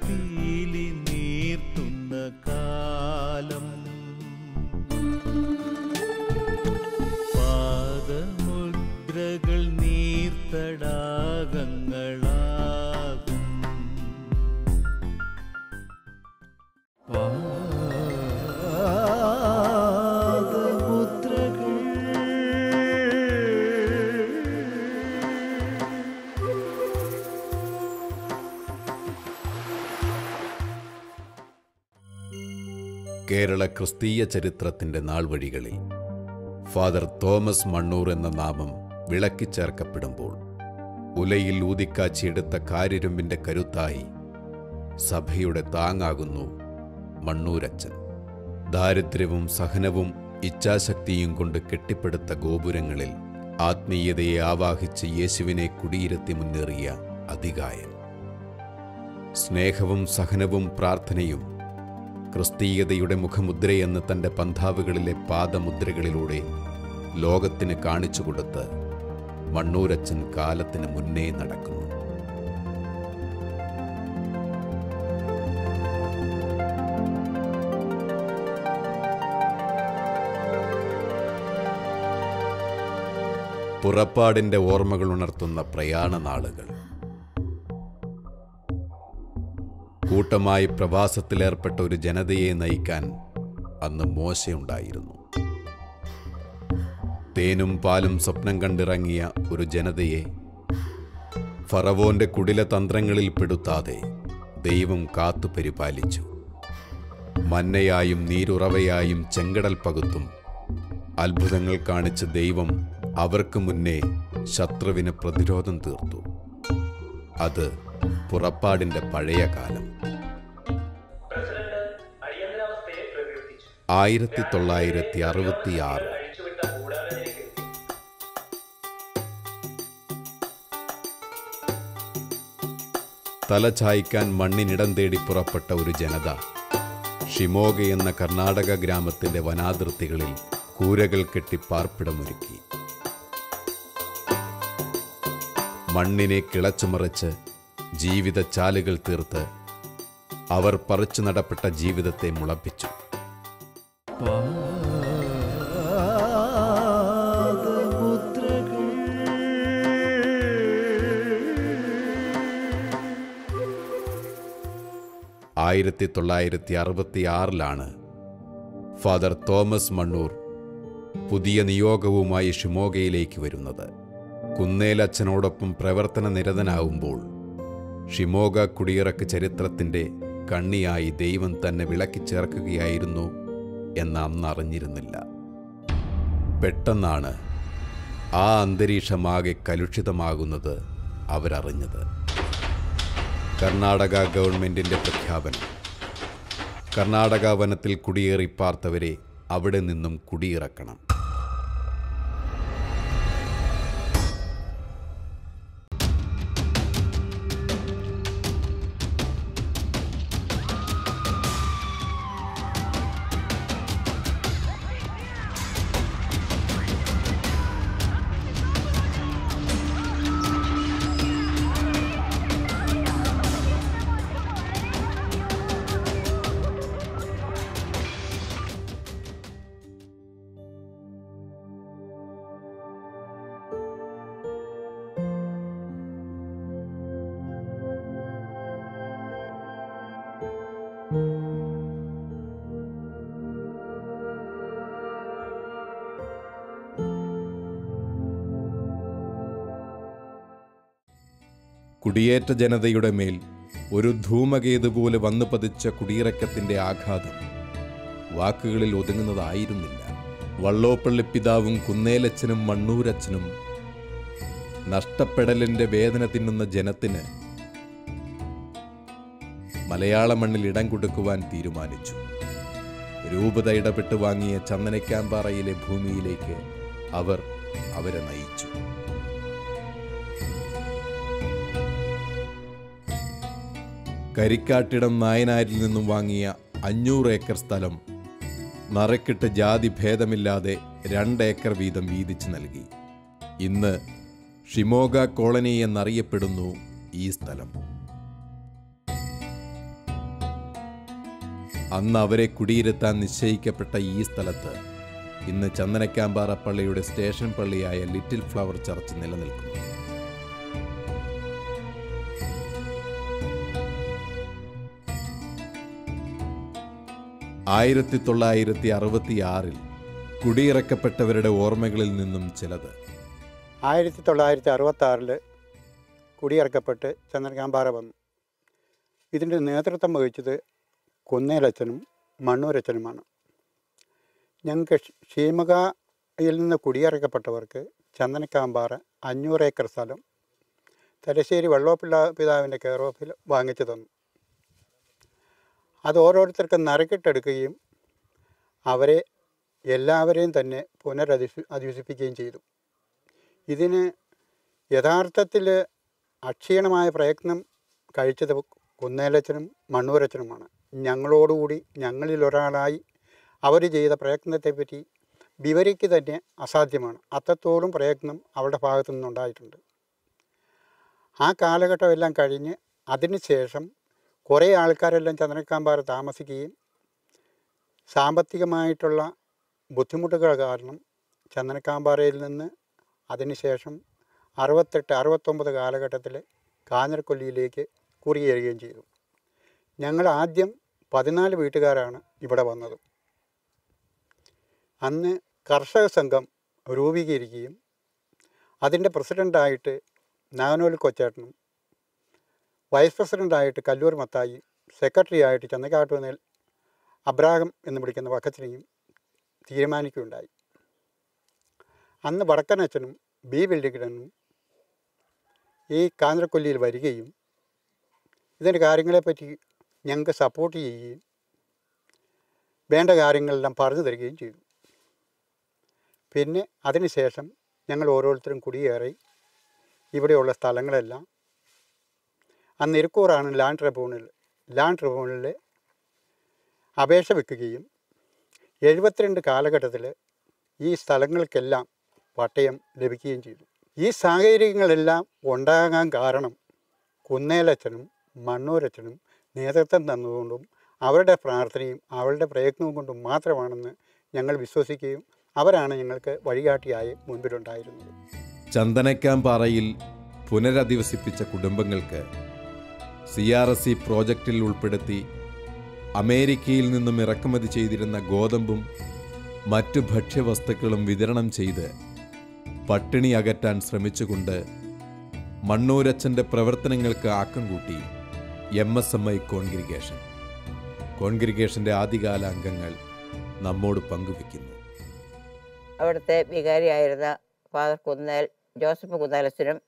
പീലി നീർത്തുന്ന കാലം, പാദമുദ്രകൾ നീർത്തടാകങ്ങളാകും. കേരള ക്രിസ്തീയ ചരിത്രത്തിൻ്റെ നാൾവഴികളിൽ ഫാദർ തോമസ് മണ്ണൂർ എന്ന നാമം വിളക്കിച്ചേർക്കപ്പെടുമ്പോൾ ഉലയിൽ ഊതിക്കാച്ചിയെടുത്ത കാരിരുമ്പിൻ്റെ കരുത്തായി സഭയുടെ താങ്ങാകുന്നു മണ്ണൂരച്ചൻ. ദാരിദ്ര്യവും സഹനവും ഇച്ഛാശക്തിയും കൊണ്ട് കെട്ടിപ്പടുത്ത ഗോപുരങ്ങളിൽ ആത്മീയതയെ ആവാഹിച്ച് യേശുവിനെ കുടിയിരുത്തി മുന്നേറിയ അതികായൻ. സ്നേഹവും സഹനവും പ്രാർത്ഥനയും ക്രിസ്തീയതയുടെ മുഖമുദ്രയെന്ന് തൻ്റെ പന്ഥാവുകളിലെ പാദമുദ്രകളിലൂടെ ലോകത്തിന് കാണിച്ചു കൊടുത്ത് മണ്ണൂരച്ചൻ കാലത്തിന് മുന്നേ നടക്കുന്നു. പുറപ്പാടിൻ്റെ ഓർമ്മകൾ ഉണർത്തുന്ന പ്രയാണനാളുകൾ. കൂട്ടമായി പ്രവാസത്തിലേർപ്പെട്ട ഒരു ജനതയെ നയിക്കാൻ അന്ന് മോശയുണ്ടായിരുന്നു. തേനും പാലും സ്വപ്നം കണ്ടിറങ്ങിയ ഒരു ജനതയെ ഫറവോന്റെ കുടില തന്ത്രങ്ങളിൽ പെടുത്താതെ ദൈവം കാത്തു പരിപാലിച്ചു. മന്നയായും നീരുറവയായും ചെങ്കടൽ പകുത്തും അത്ഭുതങ്ങൾ കാണിച്ച ദൈവം അവർക്ക് മുന്നേ ശത്രുവിന് പ്രതിരോധം തീർത്തു. അത് പുറപ്പാടിന്റെ പഴയ കാലം. 1966 തലചായ്ക്കാൻ മണ്ണിനിടം തേടി പുറപ്പെട്ട ഒരു ജനത ഷിമോഗ എന്ന കർണാടക ഗ്രാമത്തിന്റെ വനാതിർത്തികളിൽ കൂരകൾ കെട്ടി പാർപ്പിടമൊരുക്കി. മണ്ണിനെ കിളച്ചുമറിച്ച് ജീവിത ചാലുകൾ തീർത്ത് അവർ പറിച്ചു നടപ്പെട്ട ജീവിതത്തെ മുളപ്പിച്ചു. ആയിരത്തി 1966 ഫാദർ തോമസ് മണ്ണൂർ പുതിയ നിയോഗവുമായി ഷിമോഗയിലേക്ക് വരുന്നത്. കുന്നേലച്ചനോടൊപ്പം പ്രവർത്തന നിരതനാവുമ്പോൾ ഷിമോഗ കുടിയിറക്ക് ചരിത്രത്തിൻ്റെ കണ്ണിയായി ദൈവം തന്നെ വിളക്കിച്ചേർക്കുകയായിരുന്നു എന്ന് അന്ന് അറിഞ്ഞിരുന്നില്ല. പെട്ടെന്നാണ് ആ അന്തരീക്ഷമാകെ കലുഷിതമാകുന്നത് അവരറിഞ്ഞത്. കർണാടക ഗവൺമെൻറ്റിൻ്റെ പ്രഖ്യാപനം. കർണാടക വനത്തിൽ കുടിയേറി പാർത്തവരെ അവിടെ നിന്നും കുടിയിറക്കണം. കുടിയേറ്റ ജനതയുടെ മേൽ ഒരു ധൂമകേതു പോലെ വന്നു പതിച്ച കുടിയിറക്കത്തിൻ്റെ ആഘാതം വാക്കുകളിൽ ഒതുങ്ങുന്നതായിരുന്നില്ല. വള്ളോപ്പള്ളി പിതാവും കുന്നേലച്ചനും മണ്ണൂരച്ചനും നഷ്ടപ്പെടലിൻ്റെ വേദന തിന്നുന്ന ജനത്തിന് മലയാള മണ്ണിൽ ഇടം കൊടുക്കുവാൻ തീരുമാനിച്ചു. രൂപത ഇടപെട്ട് വാങ്ങിയ ചന്ദനക്കാമ്പാറയിലെ ഭൂമിയിലേക്ക് അവർ അവരെ നയിച്ചു. കരിക്കാട്ടിടം നായനാരിൽ നിന്നും വാങ്ങിയ 500 ഏക്കർ സ്ഥലം നറുക്കിട്ട് ജാതി ഭേദമില്ലാതെ 2 ഏക്കർ വീതം വീതിച്ചു നൽകി. ഇന്ന് ഷിമോഗ കോളനി എന്നറിയപ്പെടുന്നു ഈ സ്ഥലം. അന്ന് അവരെ കുടിയിരുത്താൻ നിശ്ചയിക്കപ്പെട്ട ഈ സ്ഥലത്ത് ഇന്ന് ചന്ദനക്കാമ്പാറ പള്ളിയുടെ സ്റ്റേഷൻ പള്ളിയായ ലിറ്റിൽ ഫ്ലവർ ചർച്ച് നിലനിൽക്കുന്നു. ആയിരത്തി 1966 കുടിയിറക്കപ്പെട്ടവരുടെ ഓർമ്മകളിൽ നിന്നും ചിലത്. 1966 കുടിയിറക്കപ്പെട്ട് ചന്ദനക്കാമ്പാറ വന്നു. ഇതിൻ്റെ നേതൃത്വം വഹിച്ചത് കുന്നേലച്ഛനും മണ്ണൂരച്ഛനുമാണ്. ഞങ്ങൾക്ക് ഷീമകയിൽ നിന്ന് കുടിയിറക്കപ്പെട്ടവർക്ക് ചന്ദനക്കാമ്പാറ 500 ഏക്കർ സ്ഥലം തലശ്ശേരി വള്ളോപ്പിള്ള പിതാവിൻ്റെ കെയർ ഓഫിൽ വാങ്ങിച്ചു തന്നു. അത് ഓരോരുത്തർക്കും നറുക്കിട്ടെടുക്കുകയും അവരെ എല്ലാവരെയും തന്നെ അധിവസിപ്പിക്കുകയും ചെയ്തു. ഇതിന് യഥാർത്ഥത്തിൽ അക്ഷീണമായ പ്രയത്നം കഴിച്ചത് കുന്നേലച്ഛനും മണ്ണൂരച്ഛനുമാണ്. ഞങ്ങളോടുകൂടി ഞങ്ങളിലൊരാളായി അവർ ചെയ്ത പ്രയത്നത്തെപ്പറ്റി വിവരിക്കുക തന്നെ അസാധ്യമാണ്. അത്രത്തോളം പ്രയത്നം അവരുടെ ഭാഗത്തു നിന്നുണ്ടായിട്ടുണ്ട്. ആ കാലഘട്ടമെല്ലാം കഴിഞ്ഞ് അതിന് ശേഷം കുറേ ആൾക്കാരെല്ലാം ചന്ദനക്കാമ്പാറ താമസിക്കുകയും സാമ്പത്തികമായിട്ടുള്ള ബുദ്ധിമുട്ടുകൾ കാരണം ചന്ദനക്കാമ്പാറയിൽ നിന്ന് അതിനുശേഷം 68-69 കാലഘട്ടത്തിൽ കാഞ്ഞിരക്കൊല്ലിയിലേക്ക് കുടിയേറുകയും ചെയ്തു. ഞങ്ങൾ ആദ്യം 14 വീട്ടുകാരാണ് ഇവിടെ വന്നത്. അന്ന് കർഷക സംഘം രൂപീകരിക്കുകയും അതിൻ്റെ പ്രസിഡൻ്റായിട്ട് നാഗനൂൽ കൊച്ചേട്ടനും വൈസ് പ്രസിഡൻ്റായിട്ട് കല്ലൂർ മത്തായി, സെക്രട്ടറി ആയിട്ട് ചന്തക്കാട്ടുവനേൽ അബ്രാഹം എന്ന് വിളിക്കുന്ന വക്കച്ചനെയും തീരുമാനിക്കുകയുണ്ടായി. അന്ന് വടക്കനച്ഛനും ബി വെള്ളിക്കിടനും ഈ കാഞ്ഞിരക്കൊല്ലിയിൽ വരികയും ഇതിൻ്റെ കാര്യങ്ങളെപ്പറ്റി ഞങ്ങൾക്ക് സപ്പോർട്ട് ചെയ്യുകയും വേണ്ട കാര്യങ്ങളെല്ലാം പറഞ്ഞു തരികയും ചെയ്തു. പിന്നെ അതിനുശേഷം ഞങ്ങൾ ഓരോരുത്തരും കുടിയേറി ഇവിടെയുള്ള സ്ഥലങ്ങളെല്ലാം അന്ന് ഇരിക്കൂറാണ് ലാൻഡ് ട്രിബ്യൂണലിൽ അപേക്ഷ വെക്കുകയും 72 കാലഘട്ടത്തിൽ ഈ സ്ഥലങ്ങൾക്കെല്ലാം പട്ടയം ലഭിക്കുകയും ചെയ്തു. ഈ സാഹചര്യങ്ങളെല്ലാം ഉണ്ടാകാൻ കാരണം കുന്നേലച്ഛനും മണ്ണൂരച്ഛനും നേതൃത്വം തന്നതുകൊണ്ടും അവരുടെ പ്രാർത്ഥനയും അവരുടെ പ്രയത്നവും കൊണ്ടും മാത്രമാണെന്ന് ഞങ്ങൾ വിശ്വസിക്കുകയും അവരാണ് ഞങ്ങൾക്ക് വഴികാട്ടിയായി മുൻപിലുണ്ടായിരുന്നത്. ചന്ദനക്കാമ്പാറയിൽ പുനരധിവസിപ്പിച്ച കുടുംബങ്ങൾക്ക് CRSE പ്രോജക്റ്റിൽ ഉൾപ്പെടുത്തി അമേരിക്കയിൽ നിന്നും ഇറക്കുമതി ചെയ്തിരുന്ന ഗോതമ്പും മറ്റു ഭക്ഷ്യവസ്തുക്കളും വിതരണം ചെയ്ത് പട്ടിണി അകറ്റാൻ ശ്രമിച്ചുകൊണ്ട് മണ്ണൂരച്ഛൻ്റെ പ്രവർത്തനങ്ങൾക്ക് ആക്കം കൂട്ടി MSMI കോൺഗ്രിഗേഷൻ്റെ ആദ്യകാല അംഗങ്ങൾ നമ്മോട് പങ്കുവയ്ക്കുന്നു. അവിടുത്തെ വികാരിയായിരുന്ന ഫാദർ ജോസഫ് കുന്നേലച്ഛനും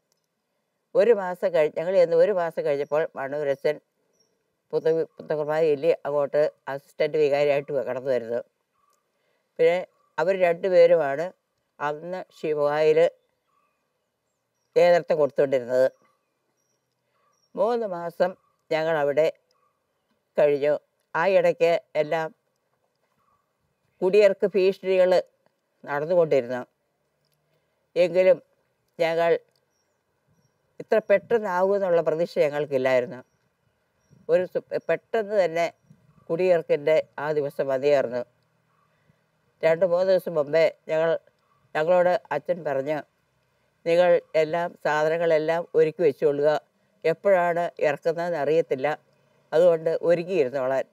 ഞങ്ങൾ ചെന്ന് 1 മാസം കഴിഞ്ഞപ്പോൾ മണ്ണൂരച്ഛൻ പുത്തകുർബാനയിൽ അങ്ങോട്ട് അസിസ്റ്റൻ്റ് വികാരിയായിട്ട് കടന്നു വരുന്നത്. പിന്നെ അവർ 2 പേരുമാണ് അന്ന് ഷിവായിൽ നേതൃത്വം കൊടുത്തുകൊണ്ടിരുന്നത്. 3 മാസം ഞങ്ങളവിടെ കഴിഞ്ഞു. ആ ഇടയ്ക്ക് എല്ലാം കുടിയേർക്ക് ഭീഷണികൾ നടന്നുകൊണ്ടിരുന്നു. എങ്കിലും ഞങ്ങൾ ഇത്ര പെട്ടെന്നാകുമെന്നുള്ള പ്രതീക്ഷ ഞങ്ങൾക്കില്ലായിരുന്നു. പെട്ടെന്ന് തന്നെ കുടിയേർക്കിൻ്റെ ആ ദിവസം മതിയായിരുന്നു. 2-3 ദിവസം മുമ്പേ ഞങ്ങളോട് അച്ഛൻ പറഞ്ഞു, നിങ്ങൾ സാധനങ്ങളെല്ലാം ഒരുക്കി വെച്ചുകൊള്ളുക, എപ്പോഴാണ് ഇറക്കുന്നതെന്ന് അറിയത്തില്ല, അതുകൊണ്ട് ഒരുക്കിയിരുന്നോളാൻ.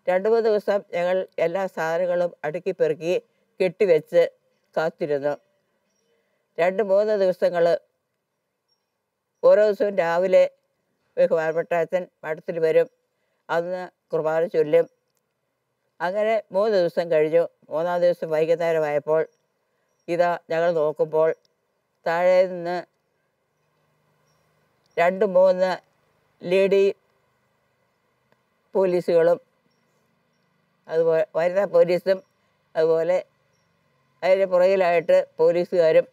2-3 ദിവസം ഞങ്ങൾ എല്ലാ സാധനങ്ങളും അടുക്കി പെറുക്കി കെട്ടിവെച്ച് കാത്തിരുന്നു. 2-3 ദിവസങ്ങൾ ഓരോ ദിവസവും രാവിലെ ബഹുമാനപ്പെട്ട അച്ഛൻ മഠത്തിൽ വരും, അന്ന് കുർബാന ചൊല്ലും. അങ്ങനെ 3 ദിവസം കഴിഞ്ഞു. 3-ാം ദിവസം വൈകുന്നേരമായപ്പോൾ ഞങ്ങൾ നോക്കുമ്പോൾ താഴെ നിന്ന് 2-3 ലേഡി പോലീസുകളും അതുപോലെ വനിതാ പോലീസും അതുപോലെ അതിന് പുറകിലായിട്ട് പോലീസുകാരും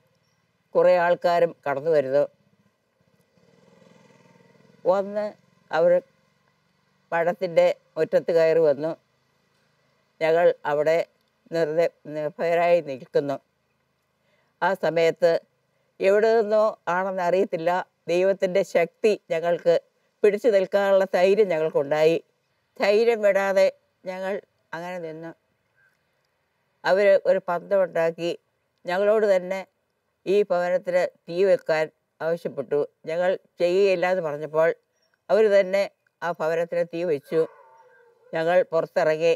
കുറേ ആൾക്കാരും കടന്നു വരുന്നു. വന്ന് അവർ മഠത്തിൻ്റെ മുറ്റത്ത് കയറി വന്നു. ഞങ്ങൾ അവിടെ നിർഭയരായി നിൽക്കുന്നു. ആ സമയത്ത് എവിടെ നിന്നോ ആണെന്ന് അറിയത്തില്ല, ദൈവത്തിൻ്റെ ശക്തി ഞങ്ങൾക്ക് പിടിച്ചു നിൽക്കാനുള്ള ധൈര്യം ഞങ്ങൾക്കുണ്ടായി. ധൈര്യം വിടാതെ ഞങ്ങൾ അങ്ങനെ നിന്ന് അവർ ഒരു പന്തമുണ്ടാക്കി ഞങ്ങളോട് തന്നെ ഈ ഭവനത്തിന് തീ വെക്കാൻ ആവശ്യപ്പെട്ടു. ഞങ്ങൾ ചെയ്യുകയില്ല എന്ന് പറഞ്ഞപ്പോൾ അവർ തന്നെ ആ ഭവനത്തിന് തീ വെച്ചു. ഞങ്ങൾ പുറത്തിറങ്ങി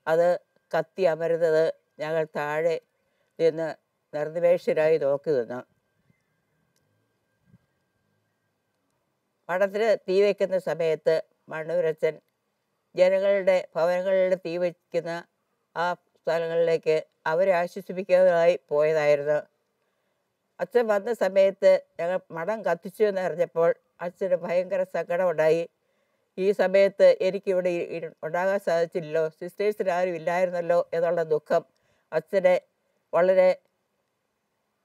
അത് കത്തി അമരുന്നത് ഞങ്ങൾ താഴെ നിന്ന് നിർനിമേഷരായി നോക്കി നിന്നു. മഠത്തിന് തീ വയ്ക്കുന്ന സമയത്ത് മണ്ണൂരച്ഛൻ ജനങ്ങളുടെ ഭവനങ്ങളിൽ തീ വയ്ക്കുന്ന ആ സ്ഥലങ്ങളിലേക്ക് അവരെ ആശ്വസിപ്പിക്കാനായി പോയതായിരുന്നു. അച്ഛൻ വന്ന സമയത്ത് ഞങ്ങൾ മഠം കത്തിച്ചു എന്നറിഞ്ഞപ്പോൾ അച്ഛന് ഭയങ്കര സങ്കടമുണ്ടായി. ഈ സമയത്ത് എനിക്കിവിടെ ഉണ്ടാകാൻ സാധിച്ചില്ലല്ലോ, സിസ്റ്റേഴ്സിന് ആരും ഇല്ലായിരുന്നല്ലോ എന്നുള്ള ദുഃഖം അച്ഛനെ വളരെ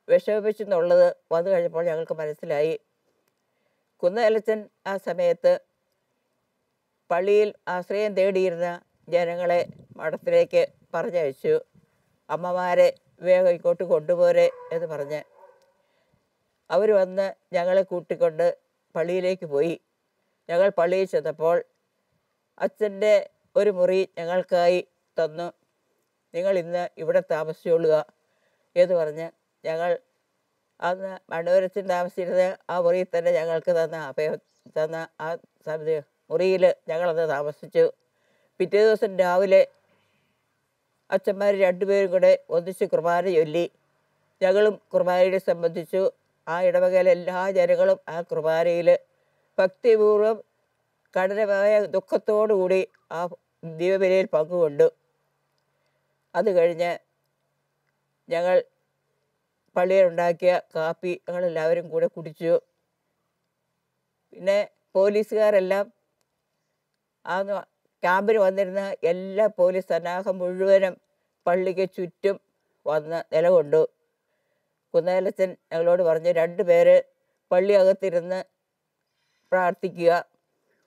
വിഷമിപ്പിച്ചെന്നുള്ളത് വന്നു കഴിഞ്ഞപ്പോൾ ഞങ്ങൾക്ക് മനസ്സിലായി. കുന്നേലച്ചൻ ആ സമയത്ത് പള്ളിയിൽ ആശ്രയം തേടിയിരുന്ന ജനങ്ങളെ മഠത്തിലേക്ക് പറഞ്ഞയച്ചു. അമ്മമാരെ വേഗം ഇങ്ങോട്ട് കൊണ്ടുപോരെ എന്ന് പറഞ്ഞ് അവർ വന്ന് ഞങ്ങളെ കൂട്ടിക്കൊണ്ട് പള്ളിയിലേക്ക് പോയി. ഞങ്ങൾ പള്ളിയിൽ ചെന്നപ്പോൾ അച്ഛൻ്റെ ഒരു മുറി ഞങ്ങൾക്കായി തന്നു. നിങ്ങൾ ഇന്ന് ഇവിടെ താമസിച്ചുകൊള്ളുക എന്ന് പറഞ്ഞ് ഞങ്ങൾ അന്ന് മണ്ണൂരച്ഛൻ താമസിച്ചിരുന്ന ആ മുറിയിൽ തന്നെ ഞങ്ങൾക്ക് തന്ന ആ മുറിയിൽ ഞങ്ങളന്ന് താമസിച്ചു. പിറ്റേ ദിവസം രാവിലെ അച്ഛന്മാർ രണ്ടുപേരും കൂടെ ഒന്നിച്ച് കുർബാന ചൊല്ലി. ഞങ്ങളും കുർബാനയെ സംബന്ധിച്ചു. ആ ഇടവകയിലെ എല്ലാ ജനങ്ങളും ആ കുർബാനയിൽ ഭക്തിപൂർവ്വം കഠിനമായ ദുഃഖത്തോടുകൂടി ആ ദിവബലിയിൽ പങ്കുകൊണ്ടു. അത് കഴിഞ്ഞ് ഞങ്ങൾ പള്ളിയിലുണ്ടാക്കിയ കാപ്പി ഞങ്ങളെല്ലാവരും കൂടെ കുടിച്ചു. പിന്നെ പോലീസുകാരെല്ലാം ആ ക്യാമ്പിന് വന്നിരുന്ന എല്ലാ പോലീസ് സന്നാഹം മുഴുവനും പള്ളിക്ക് ചുറ്റും വന്ന് നിലകൊണ്ടു. കുന്നേലച്ചൻ ഞങ്ങളോട് പറഞ്ഞ് 2 പേര് പള്ളിയകത്തിരുന്ന് പ്രാർത്ഥിക്കുക,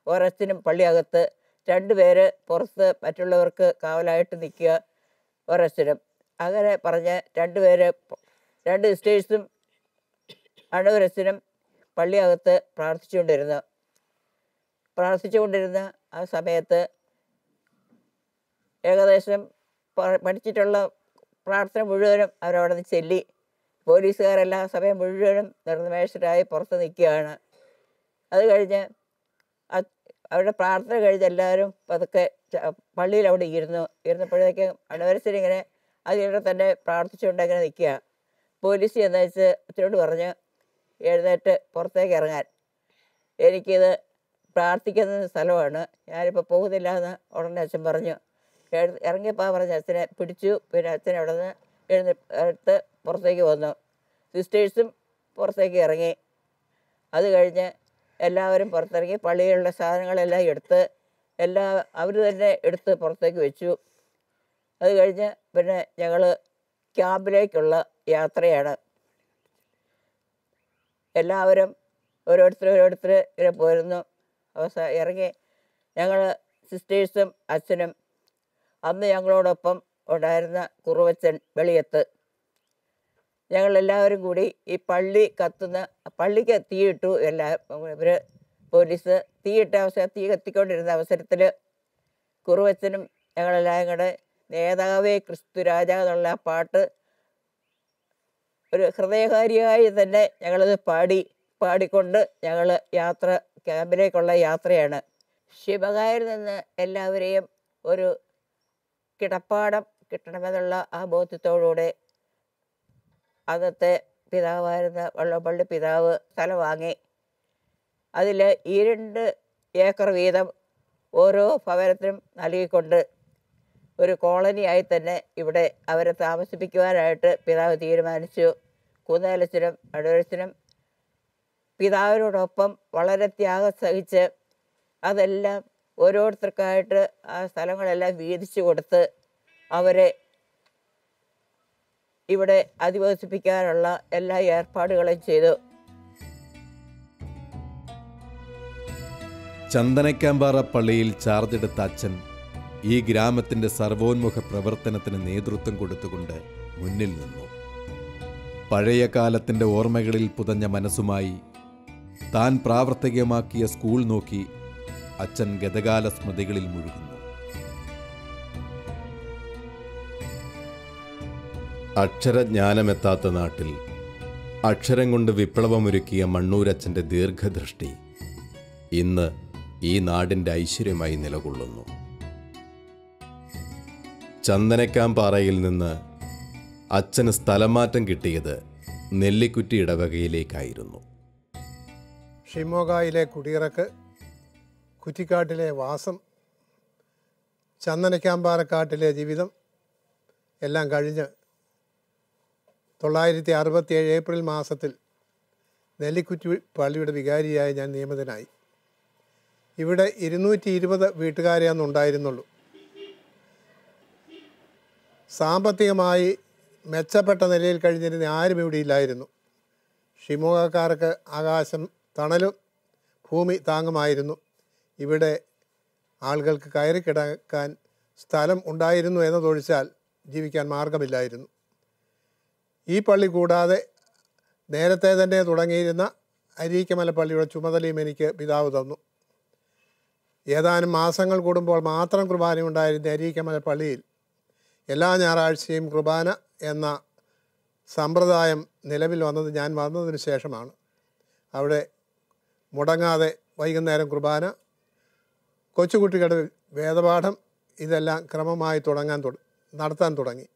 ഒരച്ഛനും പള്ളിയകത്ത്, 2 പേര് പുറത്ത് മറ്റുള്ളവർക്ക് കാവലായിട്ട് നിൽക്കുക, ഒരച്ഛനും. അങ്ങനെ പറഞ്ഞ് 2 പേര് 2 സിസ്റ്റേഴ്സും അണുവരച്ഛനും പള്ളിയകത്ത് പ്രാർത്ഥിച്ചുകൊണ്ടിരുന്ന ആ സമയത്ത് ഏകദേശം പഠിച്ചിട്ടുള്ള പ്രാർത്ഥന മുഴുവനും അവരവിടെ നിന്ന് ചൊല്ലി. പോലീസുകാരെല്ലാം സമയം മുഴുവനും നിർനിമേഷരായി പുറത്ത് നിൽക്കുകയാണ്. അത് കഴിഞ്ഞ് അവരുടെ പ്രാർത്ഥന കഴിഞ്ഞ് എല്ലാവരും പതുക്കെ പള്ളിയിൽ അവിടെ ഇരുന്നപ്പോഴേക്കും അണുവരച്ചനിങ്ങനെ അതിവിടെ തന്നെ പ്രാർത്ഥിച്ചുകൊണ്ട് അങ്ങനെ നിൽക്കുക. പോലീസ് എന്ന് വെച്ച് അച്ഛനോട് പറഞ്ഞ് എഴുന്നേറ്റ് പുറത്തേക്ക് ഇറങ്ങാൻ. എനിക്കിത് പ്രാർത്ഥിക്കുന്ന സ്ഥലമാണ്, ഞാനിപ്പോൾ പോകുന്നില്ല എന്ന് ഉടനെ അച്ഛൻ പറഞ്ഞു. ഇറങ്ങിയപ്പോൾ പറഞ്ഞ് അച്ഛനെ പിടിച്ചു. പിന്നെ അച്ഛൻ അവിടെ നിന്ന് എടുത്ത് പുറത്തേക്ക് വന്നു. സിസ്റ്റേഴ്സും പുറത്തേക്ക് ഇറങ്ങി. അത് കഴിഞ്ഞ് എല്ലാവരും പുറത്തിറങ്ങി പള്ളിയിലുള്ള സാധനങ്ങളെല്ലാം എടുത്ത് അവർ തന്നെ എടുത്ത് പുറത്തേക്ക് വെച്ചു. അത് കഴിഞ്ഞ് പിന്നെ ഞങ്ങൾ ക്യാമ്പിലേക്കുള്ള യാത്രയാണ്. എല്ലാവരും ഓരോരുത്തർ ഇങ്ങനെ പോരുന്നു. ഇറങ്ങി ഞങ്ങൾ സിസ്റ്റേഴ്സും അച്ഛനും അന്ന് ഞങ്ങളോടൊപ്പം ഉണ്ടായിരുന്ന കുറുവച്ചൻ വെളിയത്ത് ഞങ്ങളെല്ലാവരും കൂടി ഈ പള്ളിക്ക് തീയിട്ടു. ഇവർ പോലീസ് തീയിട്ട തീ കത്തിക്കൊണ്ടിരുന്ന അവസരത്തിൽ കുറുവച്ചനും ഞങ്ങളെല്ലാവരും കൂടെ നേതാവേ ക്രിസ്തു രാജ എന്നുള്ള ആ പാട്ട് ഒരു ഹൃദയകാരിയായി തന്നെ ഞങ്ങളത് പാടിക്കൊണ്ട് ഞങ്ങൾ ക്യാമ്പിലേക്കുള്ള യാത്രയാണ്. ശിവകായിൽ നിന്ന് എല്ലാവരെയും ഒരു കിടപ്പാടം കിട്ടണമെന്നുള്ള ആ ബോധ്യത്തോടുകൂടെ അന്നത്തെ പിതാവായിരുന്ന വള്ളപ്പള്ളി പിതാവ് സ്ഥലം വാങ്ങി. അതിൽ 2 ഏക്കർ വീതം ഓരോ ഭവനത്തിനും നൽകിക്കൊണ്ട് ഒരു കോളനിയായി തന്നെ ഇവിടെ അവരെ താമസിപ്പിക്കുവാനായിട്ട് പിതാവ് തീരുമാനിച്ചു. കുന്നേലച്ചനും അടൂരച്ചനും പിതാവിനോടൊപ്പം വളരെ ത്യാഗം സഹിച്ച് അതെല്ലാം ഓരോരുത്തർക്കായിട്ട് ആ സ്ഥലങ്ങളെല്ലാം വീതിച്ചു കൊടുത്ത് അവരെ ഇവിടെ അധിവസിപ്പിക്കാനുള്ള എല്ലാ ഏർപ്പാടുകളും ചെയ്തു. ചന്ദനക്കാമ്പാറ പള്ളിയിൽ ചാർജെടുത്ത അച്ഛൻ ഈ ഗ്രാമത്തിൻ്റെ സർവോന്മുഖ പ്രവർത്തനത്തിന് നേതൃത്വം കൊടുത്തുകൊണ്ട് മുന്നിൽ നിന്നു. പഴയ കാലത്തിൻ്റെ ഓർമ്മകളിൽ പുതഞ്ഞ മനസ്സുമായി താൻ പ്രാവർത്തികമാക്കിയ സ്കൂൾ നോക്കി അച്ഛൻ ഗതകാല സ്മൃതികളിൽ മുഴുകുന്നു. അക്ഷരജ്ഞാനമെത്താത്ത നാട്ടിൽ അക്ഷരം കൊണ്ട് വിപ്ലവമൊരുക്കിയ മണ്ണൂരച്ഛൻ്റെ ദീർഘദൃഷ്ടി ഇന്ന് ഈ നാടിൻ്റെ ഐശ്വര്യമായി നിലകൊള്ളുന്നു. ചന്ദനക്കാംപാറയിൽ നിന്ന് അച്ഛന് സ്ഥലമാറ്റം കിട്ടിയത് നെല്ലിക്കുറ്റി ഇടവകയിലേക്കായിരുന്നു. ഷിമോഗയിലെ കുടിയിറക്ക്, കുറ്റിക്കാട്ടിലെ വാസം, ചന്ദനക്കാംപാറക്കാട്ടിലെ ജീവിതം എല്ലാം കഴിഞ്ഞ് 1967 ഏപ്രിൽ മാസത്തിൽ നെല്ലിക്കുറ്റി പള്ളിയുടെ വികാരിയായി ഞാൻ നിയമിതനായി. ഇവിടെ 220 വീട്ടുകാരെ അന്ന് ഉണ്ടായിരുന്നുള്ളൂ. സാമ്പത്തികമായി മെച്ചപ്പെട്ട നിലയിൽ കഴിഞ്ഞിരുന്ന ആരും ഇവിടെ ഇല്ലായിരുന്നു. ഷിമോഗക്കാർക്ക് ആകാശം തണലും ഭൂമി താങ്ങുമായിരുന്നു. ഇവിടെ ആളുകൾക്ക് കയറി കിടക്കാൻ സ്ഥലം ഉണ്ടായിരുന്നു എന്നതൊഴിച്ചാൽ ജീവിക്കാൻ മാർഗമില്ലായിരുന്നു. ഈ പള്ളി കൂടാതെ നേരത്തെ തന്നെ തുടങ്ങിയിരുന്ന അരീക്കമല പള്ളിയുടെ ചുമതലയും എനിക്ക് പിതാവ് തന്നു. ഏതാനും മാസങ്ങൾ കൂടുമ്പോൾ മാത്രം കുർബാനയുണ്ടായിരുന്ന അരീക്കമല പള്ളിയിൽ എല്ലാ ഞായറാഴ്ചയും കുർബാന എന്ന സമ്പ്രദായം നിലവിൽ വന്നത് ഞാൻ വന്നതിന് ശേഷമാണ്. അവിടെ മുടങ്ങാതെ വൈകുന്നേരം കുർബാന, കൊച്ചുകുട്ടികളുടെ വേദപാഠം ഇതെല്ലാം ക്രമമായി നടത്താൻ തുടങ്ങി.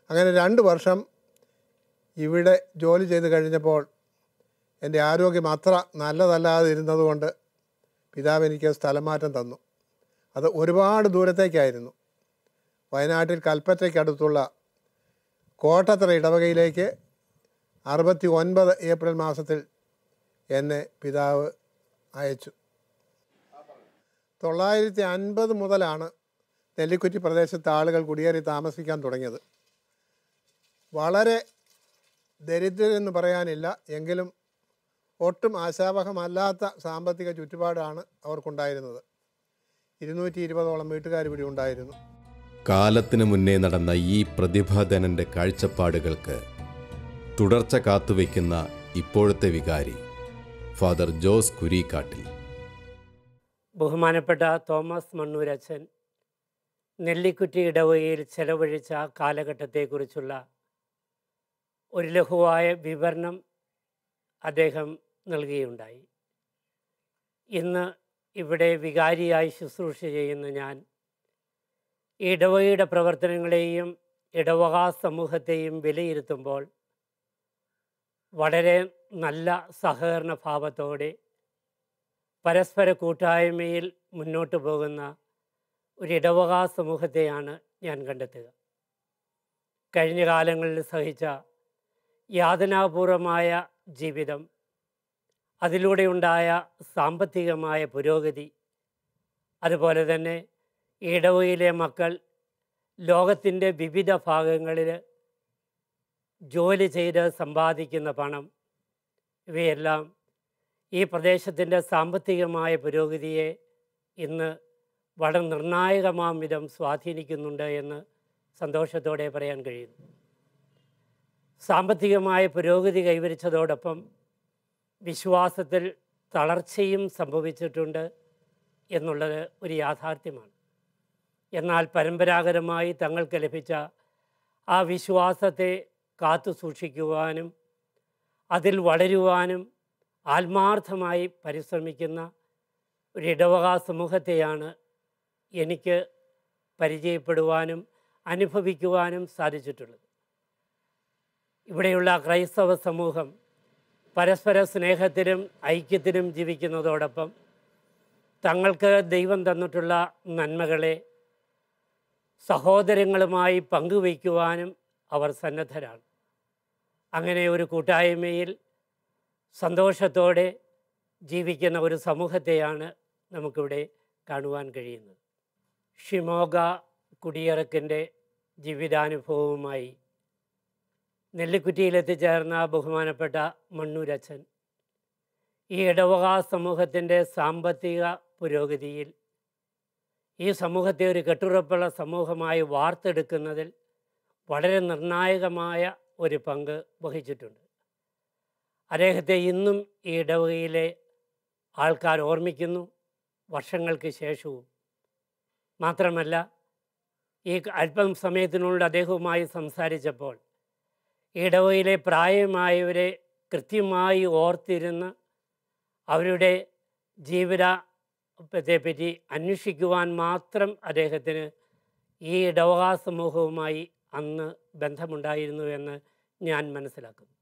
അങ്ങനെ 2 വർഷം ഇവിടെ ജോലി ചെയ്ത് കഴിഞ്ഞപ്പോൾ എൻ്റെ ആരോഗ്യം അത്ര നല്ലതല്ലാതെ ഇരുന്നതുകൊണ്ട് പിതാവ് എനിക്ക് സ്ഥലമാറ്റം തന്നു. അത് ഒരുപാട് ദൂരത്തേക്കായിരുന്നു. വയനാട്ടിൽ കൽപ്പറ്റയ്ക്കടുത്തുള്ള കോട്ടത്തറ ഇടവകയിലേക്ക് 69 ഏപ്രിൽ മാസത്തിൽ എന്നെ പിതാവ് അയച്ചു. 950 മുതലാണ് നെല്ലിക്കുറ്റി പ്രദേശത്തെ ആളുകൾ കുടിയേറി താമസിക്കാൻ തുടങ്ങിയത്. വളരെ ദരിദ്രരെന്ന് പറയാനില്ല, എങ്കിലും ഒട്ടും ആശാവഹമല്ലാത്ത സാമ്പത്തിക ചുറ്റുപാടാണ് അവർക്കുണ്ടായിരുന്നത്. 220ഓളം വീട്ടുകാർ ഇവിടെ ഉണ്ടായിരുന്നു. കാലത്തിന് മുന്നേ നടന്ന ഈ പ്രതിഭാധനൻ്റെ കാഴ്ചപ്പാടുകൾക്ക് തുടർച്ച കാത്തുവയ്ക്കുന്ന ഇപ്പോഴത്തെ വികാരി ഫാദർ ജോസ് കുരീക്കാട്ടിൽ. ബഹുമാനപ്പെട്ട തോമസ് മണ്ണൂരച്ഛൻ നെല്ലിക്കുറ്റി ഇടവകയിൽ ചെലവഴിച്ച കാലഘട്ടത്തെക്കുറിച്ചുള്ള ഒരു ലഘുവായ വിവരണം അദ്ദേഹം നൽകുകയുണ്ടായി. ഇന്ന് ഇവിടെ വികാരിയായി ശുശ്രൂഷ ചെയ്യുന്ന ഞാൻ ഈ ഇടവകയുടെ പ്രവർത്തനങ്ങളെയും ഇടവക സമൂഹത്തെയും വിലയിരുത്തുമ്പോൾ വളരെ നല്ല സഹകരണ ഭാവത്തോടെ പരസ്പര കൂട്ടായ്മയിൽ മുന്നോട്ട് പോകുന്ന ഒരു ഇടവക സമൂഹത്തെയാണ് ഞാൻ കണ്ടെത്തുക. കഴിഞ്ഞ കാലങ്ങളിൽ സഹിച്ച യാതനാപൂർവമായ ജീവിതം, അതിലൂടെയുണ്ടായ സാമ്പത്തികമായ പുരോഗതി, അതുപോലെ തന്നെ ഈ ഇടവകയിലെ മക്കൾ ലോകത്തിൻ്റെ വിവിധ ഭാഗങ്ങളിൽ ജോലി ചെയ്ത് സമ്പാദിക്കുന്ന പണം, ഇവയെല്ലാം ഈ പ്രദേശത്തിൻ്റെ സാമ്പത്തികമായ പുരോഗതിയെ ഇന്ന് വളരെ നിർണായകമാം വിധം സ്വാധീനിക്കുന്നുണ്ട് എന്ന് സന്തോഷത്തോടെ പറയാൻ കഴിയുന്നു. സാമ്പത്തികമായ പുരോഗതി കൈവരിച്ചതോടൊപ്പം വിശ്വാസത്തിൽ തളർച്ചയും സംഭവിച്ചിട്ടുണ്ട് എന്നുള്ളത് ഒരു യാഥാർത്ഥ്യമാണ്. എന്നാൽ പരമ്പരാഗതമായി തങ്ങൾക്ക് ലഭിച്ച ആ വിശ്വാസത്തെ കാത്തു സൂക്ഷിക്കുവാനും അതിൽ വളരുവാനും ആത്മാർത്ഥമായി പരിശ്രമിക്കുന്ന ഒരു ഇടവക സമൂഹത്തെയാണ് എനിക്ക് പരിചയപ്പെടുവാനും അനുഭവിക്കുവാനും സാധിച്ചിട്ടുള്ളത്. ഇവിടെയുള്ള ക്രൈസ്തവ സമൂഹം പരസ്പര സ്നേഹത്തിലും ഐക്യത്തിലും ജീവിക്കുന്നതോടൊപ്പം തങ്ങൾക്ക് ദൈവം തന്നിട്ടുള്ള നന്മകളെ സഹോദരങ്ങളുമായി പങ്കുവയ്ക്കുവാനും അവർ സന്നദ്ധരാണ്. അങ്ങനെ ഒരു കൂട്ടായ്മയിൽ സന്തോഷത്തോടെ ജീവിക്കുന്ന ഒരു സമൂഹത്തെയാണ് നമുക്കിവിടെ കാണുവാൻ കഴിയുന്നത്. ഷിമോഗ കുടിയിറക്കിൻ്റെ ജീവിതാനുഭവവുമായി നെല്ലിക്കുറ്റിയിലെത്തിച്ചേർന്ന ബഹുമാനപ്പെട്ട മണ്ണൂരച്ഛൻ ഈ ഇടവക സമൂഹത്തിൻ്റെ സാമ്പത്തിക പുരോഗതിയിൽ ഈ സമൂഹത്തെ ഒരു കെട്ടുറപ്പുള്ള സമൂഹമായി വാർത്തെടുക്കുന്നതിൽ വളരെ നിർണായകമായ ഒരു പങ്ക് വഹിച്ചിട്ടുണ്ട്. അദ്ദേഹത്തെ ഇന്നും ഈ ഇടവകയിലെ ആൾക്കാർ ഓർമ്മിക്കുന്നു, വർഷങ്ങൾക്ക് ശേഷവും. മാത്രമല്ല, ഈ അല്പം സമയത്തിനുള്ളിൽ അദ്ദേഹവുമായി സംസാരിച്ചപ്പോൾ ഇടവയിലെ പ്രായമായവരെ കൃത്യമായി ഓർത്തിരുന്ന് അവരുടെ ജീവിതത്തെപ്പറ്റി അന്വേഷിക്കുവാൻ മാത്രം അദ്ദേഹത്തിന് ഈ ഇടവക സമൂഹവുമായി അന്ന് ബന്ധമുണ്ടായിരുന്നു എന്ന് ഞാൻ മനസ്സിലാക്കുന്നു.